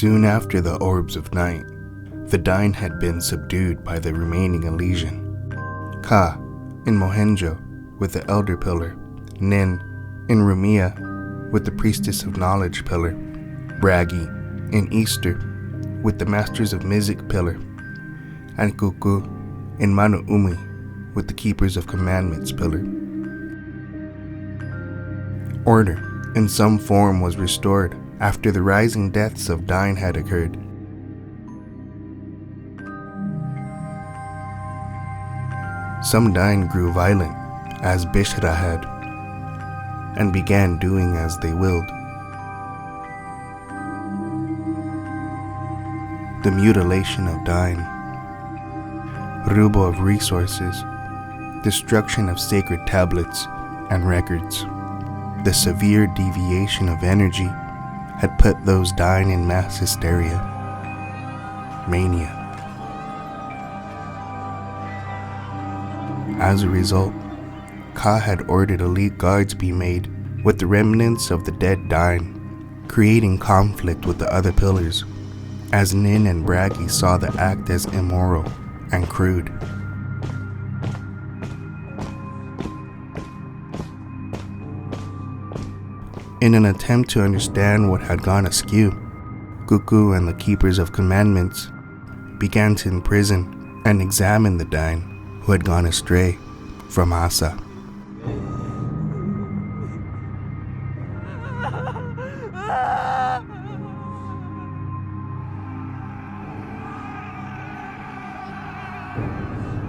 Soon after the Orbs of Night, the Diné had been subdued by the remaining Elysian. Ka in Mohenjo with the Elder Pillar, Nin in Rumia with the Priestesses of Knowledge Pillar, Bragi in Easter with the Masters of Mizik Pillar, and Kuku in Mano-Umi with the Keepers of Commandments Pillar. Order in some form was restored after the rising deaths of Diné had occurred. Some Diné grew violent, as Bishra had, and began doing as they willed. The mutilation of Diné, rubo of resources, destruction of sacred tablets and records, the severe deviation of energy had put those Diné in mass hysteria, mania. As a result, Ka had ordered elite guards be made with the remnants of the dead Diné, creating conflict with the other pillars, as Nin and Bragi saw the act as immoral and crude. In an attempt to understand what had gone askew, Kuku and the Keepers of Commandments began to imprison and examine the Diné who had gone astray from Asa.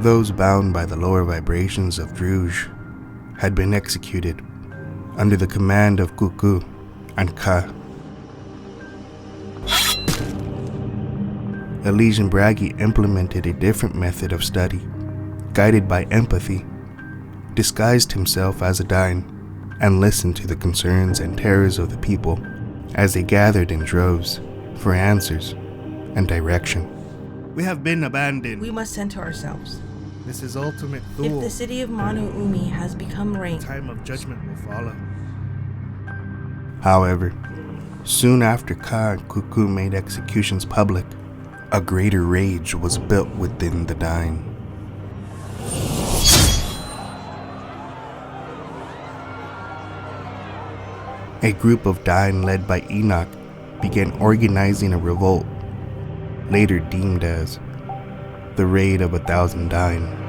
Those bound by the lower vibrations of Druj had been executed under the command of Kuku and Ka. Elysian Bragi implemented a different method of study, guided by empathy, disguised himself as a Diné, and listened to the concerns and terrors of the people as they gathered in droves for answers and direction. We have been abandoned. We must center ourselves. This is ultimate If fool. the city of Mano-Umi has become rain, Time of judgment will follow. However, soon after Ka and Kuku made executions public, a greater rage was built within the Diné. A group of Diné led by Enoch began organizing a revolt, later deemed as the Raid of 1,000 Diné.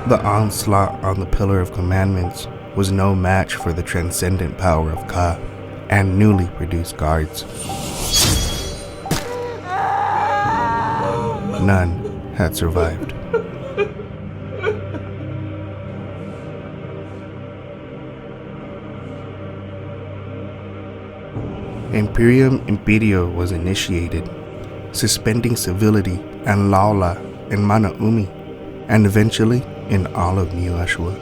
The onslaught on the Pillar of Commandments was no match for the transcendent power of Ka and newly produced guards. None had survived. Imperium Imperio was initiated, suspending civility and Lawla in Mano-Umi, and eventually in all of New Ashua.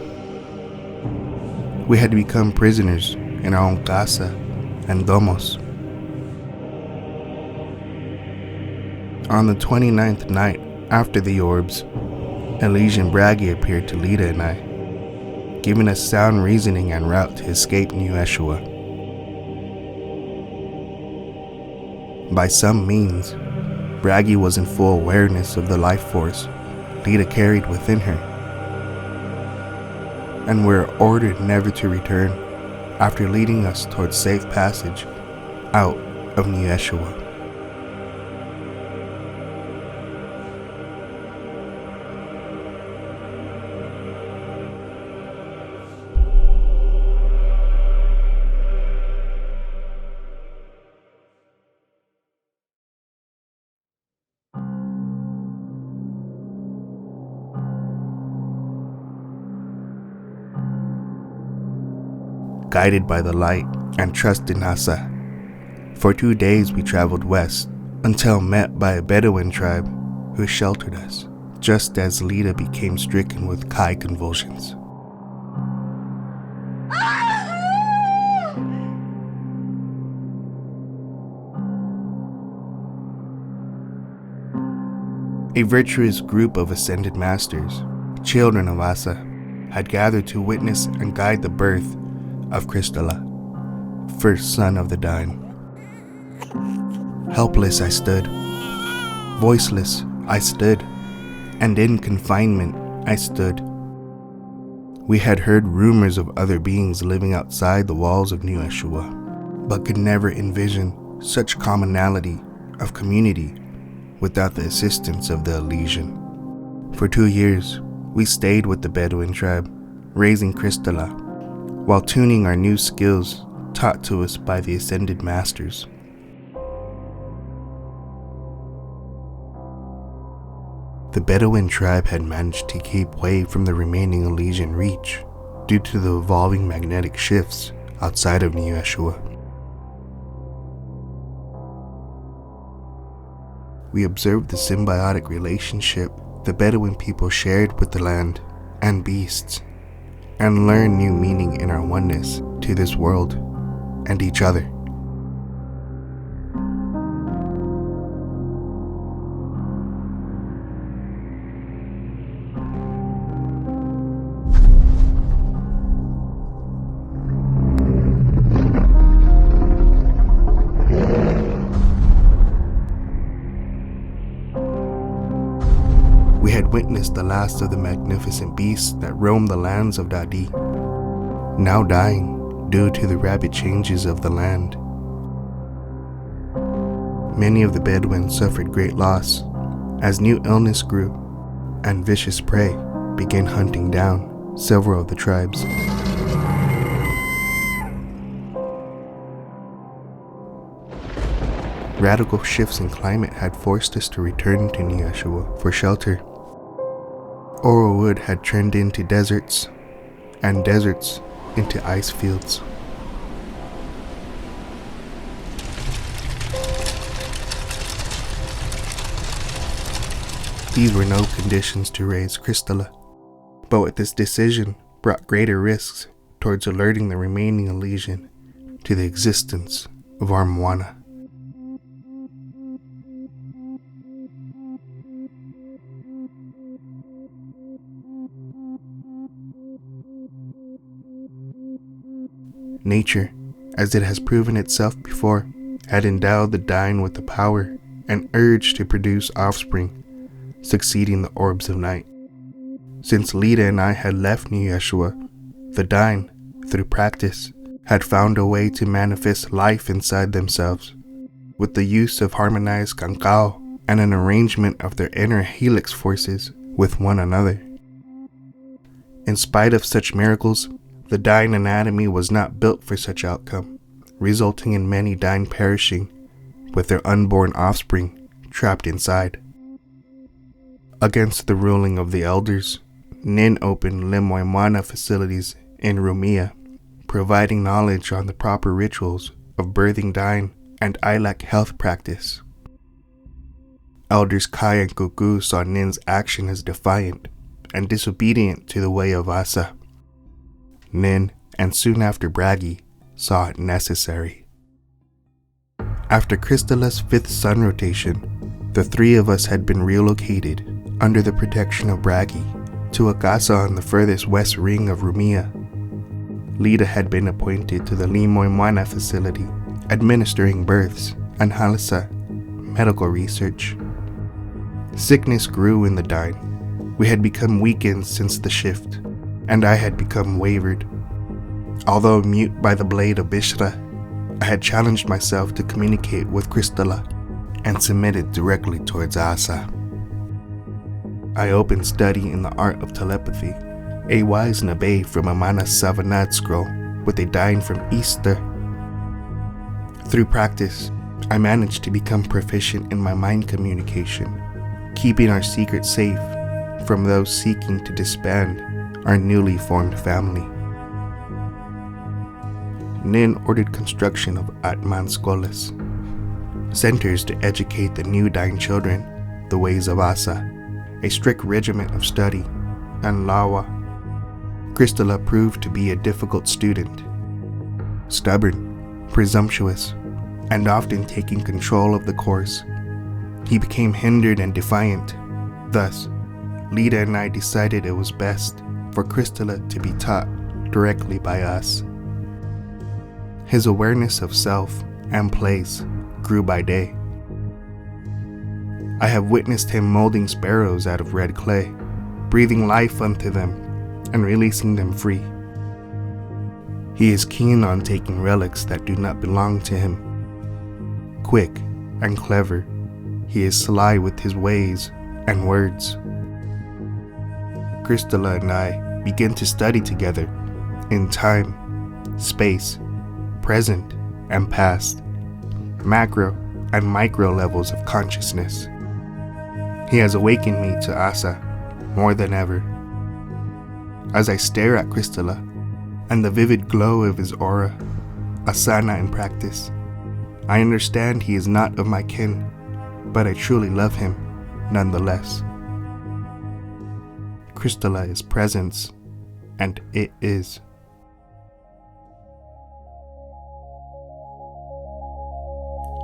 We had become prisoners in our own casa and domos. On the 29th night after the Orbs, Elysian Bragi appeared to Reta and I, giving us sound reasoning and route to escape New Ashua. By some means, Bragi was in full awareness of the life force Reta carried within her, and were ordered never to return after leading us towards safe passage out of New Ashua. Guided by the light and trust in Asa, for 2 days we traveled west until met by a Bedouin tribe who sheltered us, just as Reta became stricken with Kai convulsions. A virtuous group of ascended masters, children of Asa, had gathered to witness and guide the birth of Crystalla, first son of the Diné. Helpless I stood, voiceless I stood, and in confinement I stood. We had heard rumors of other beings living outside the walls of New Yeshua, but could never envision such commonality of community without the assistance of the Elysian. For 2 years, we stayed with the Bedouin tribe, raising Crystalla, while tuning our new skills taught to us by the Ascended Masters. The Bedouin tribe had managed to keep away from the remaining Elysian reach due to the evolving magnetic shifts outside of New Yeshua. We observed the symbiotic relationship the Bedouin people shared with the land and beasts, and learned new meaning in our oneness to this world and each other. We had witnessed the last of the magnificent beasts that roamed the lands of Dadi, now dying due to the rapid changes of the land. Many of the Bedouins suffered great loss as new illness grew and vicious prey began hunting down several of the tribes. Radical shifts in climate had forced us to return to New Yeshua for shelter. Oro wood had turned into deserts, and deserts into ice fields. These were no conditions to raise Crystalla, but with this decision brought greater risks towards alerting the remaining Elysian to the existence of our Moana. Nature, as it has proven itself before, had endowed the Diné with the power and urge to produce offspring, succeeding the Orbs of Night. Since Reta and I had left New Yeshua, the Diné, through practice, had found a way to manifest life inside themselves, with the use of harmonized kankao and an arrangement of their inner helix forces with one another. In spite of such miracles, the Diné anatomy was not built for such outcome, resulting in many Diné perishing, with their unborn offspring trapped inside. Against the ruling of the elders, Nin opened Lemoimana facilities in Rumia, providing knowledge on the proper rituals of birthing Diné and Ilak health practice. Elders Kai and Kuku saw Nin's action as defiant and disobedient to the way of Asa. Nin, and soon after Bragi, saw it necessary. After Crystalla's 5th sun rotation, the 3 of us had been relocated under the protection of Bragi to a casa on the furthest west ring of Rumia. Reta had been appointed to the Lemoimana facility, administering births and halasa, medical research. Sickness grew in the Diné. We had become weakened since the shift, and I had become wavered. Although mute by the blade of Bishra, I had challenged myself to communicate with Crystalla and submitted directly towards Asa. I opened study in the art of telepathy, a wise Nabe from a Mana Savanad scroll with a Diné from Easter. Through practice, I managed to become proficient in my mind communication, keeping our secret safe from those seeking to disband our newly formed family. Nin ordered construction of Atman Skolas, centers to educate the new Diné children the ways of Asa, a strict regiment of study, and Lawa. Crystalla proved to be a difficult student, stubborn, presumptuous, and often taking control of the course. He became hindered and defiant. Thus, Reta and I decided it was best for Crystalla to be taught directly by us. His awareness of self and place grew by day. I have witnessed him molding sparrows out of red clay, breathing life unto them and releasing them free. He is keen on taking relics that do not belong to him. Quick and clever, he is sly with his ways and words. Crystalla and I begin to study together in time, space, present and past, macro and micro levels of consciousness. He has awakened me to Asa more than ever. As I stare at Crystalla and the vivid glow of his aura, asana in practice, I understand he is not of my kin, but I truly love him nonetheless. Crystalla is presence, and it is.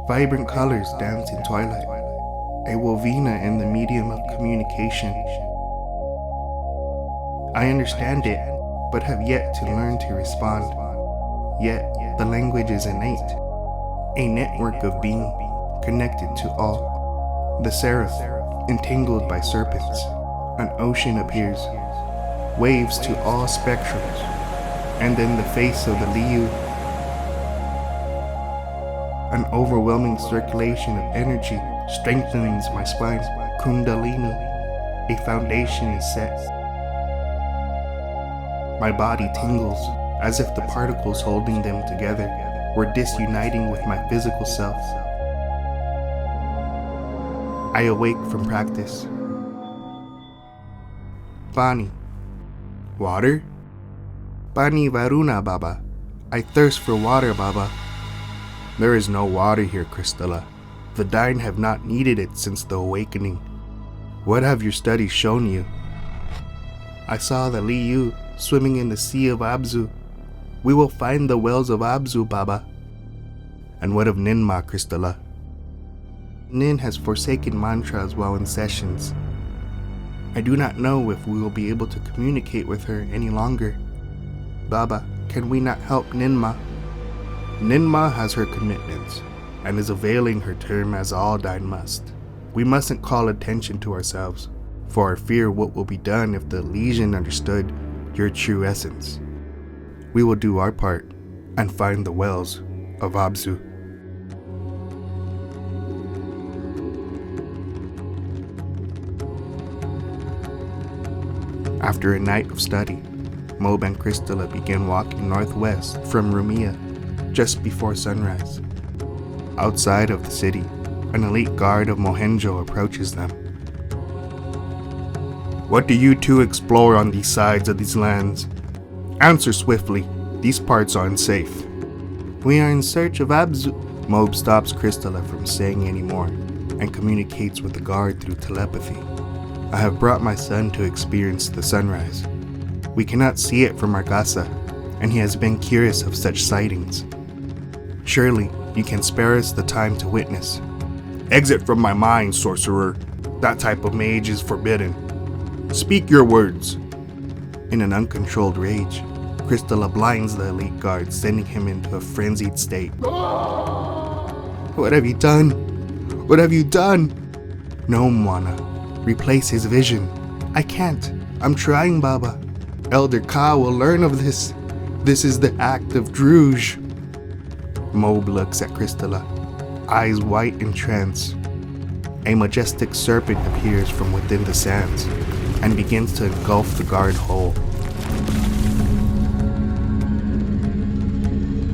Vibrant colors dance in twilight, a wovina in the medium of communication. I understand it, but have yet to learn to respond. Yet, the language is innate, a network of being connected to all. The seraph, entangled by serpents, an ocean appears, waves to all spectrums, and in the face of the Liu, an overwhelming circulation of energy strengthens my spine. Kundalini, a foundation is set. My body tingles as if the particles holding them together were disuniting with my physical self. I awake from practice. Pani. Water? Pani Varuna, Baba. I thirst for water, Baba. There is no water here, Crystalla. The Diné have not needed it since the awakening. What have your studies shown you? I saw the Liu swimming in the sea of Abzu. We will find the wells of Abzu, Baba. And what of Ninma, Crystalla? Nin has forsaken mantras while in sessions. I do not know if we will be able to communicate with her any longer. Baba, can we not help Ninma? Ninma has her commitments, and is availing her term as all Diné must. We mustn't call attention to ourselves, for I fear what will be done if the Elysian understood your true essence. We will do our part, and find the wells of Abzu. After a night of study, Mob and Crystalla begin walking northwest from Rumia just before sunrise. Outside of the city, an elite guard of Mohenjo approaches them. What do you two explore on these sides of these lands? Answer swiftly, these parts are unsafe. We are in search of Abzu. Mob stops Crystalla from saying any more and communicates with the guard through telepathy. I have brought my son to experience the sunrise. We cannot see it from our casa, and he has been curious of such sightings. Surely, you can spare us the time to witness. Exit from my mind, sorcerer. That type of mage is forbidden. Speak your words. In an uncontrolled rage, Crystalla blinds the elite guard, sending him into a frenzied state. What have you done? What have you done? No, Mwana. Replace his vision. I can't. I'm trying, Baba. Elder Ka will learn of this. This is the act of Druge. Mob looks at Crystalla, eyes white in trance. A majestic serpent appears from within the sands and begins to engulf the guard whole.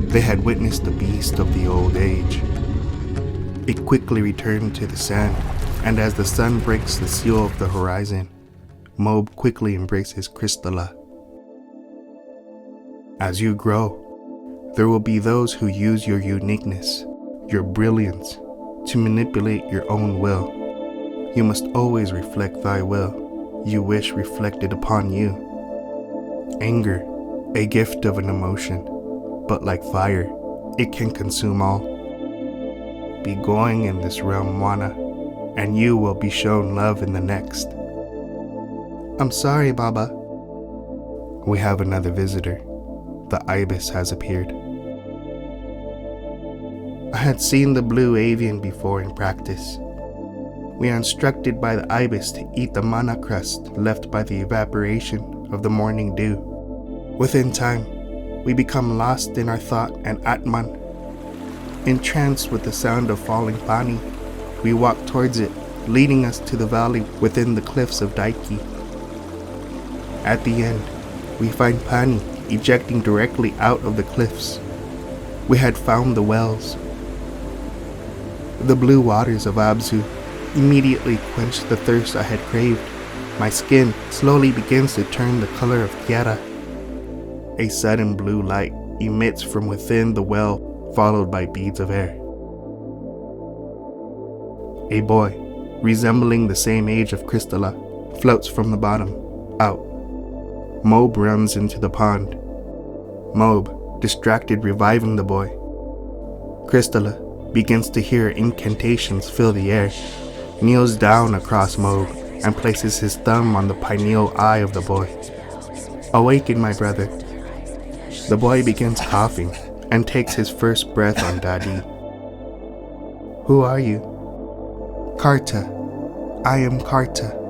They had witnessed the beast of the old age. It quickly returned to the sand, and as the sun breaks the seal of the horizon, Mob quickly embraces Crystalla. As you grow, there will be those who use your uniqueness, your brilliance, to manipulate your own will. You must always reflect thy will, you wish reflected upon you. Anger, a gift of an emotion, but like fire, it can consume all. Be going in this realm, Mwana, and you will be shown love in the next. I'm sorry, Baba. We have another visitor. The ibis has appeared. I had seen the blue avian before in practice. We are instructed by the ibis to eat the mana crust left by the evaporation of the morning dew. Within time, we become lost in our thought and Atman. Entranced with the sound of falling pani, we walk towards it, leading us to the valley within the cliffs of Daiki. At the end, we find pani ejecting directly out of the cliffs. We had found the wells. The blue waters of Abzu immediately quenched the thirst I had craved. My skin slowly begins to turn the color of Kiara. A sudden blue light emits from within the well, followed by beads of air. A boy, resembling the same age of Crystalla, floats from the bottom, out. Mobe runs into the pond. Mobe, distracted, reviving the boy. Crystalla begins to hear incantations fill the air, kneels down across Mobe, and places his thumb on the pineal eye of the boy. Awaken, my brother. The boy begins coughing and takes his first breath on Dadi. Who are you? Karta. I am Karta.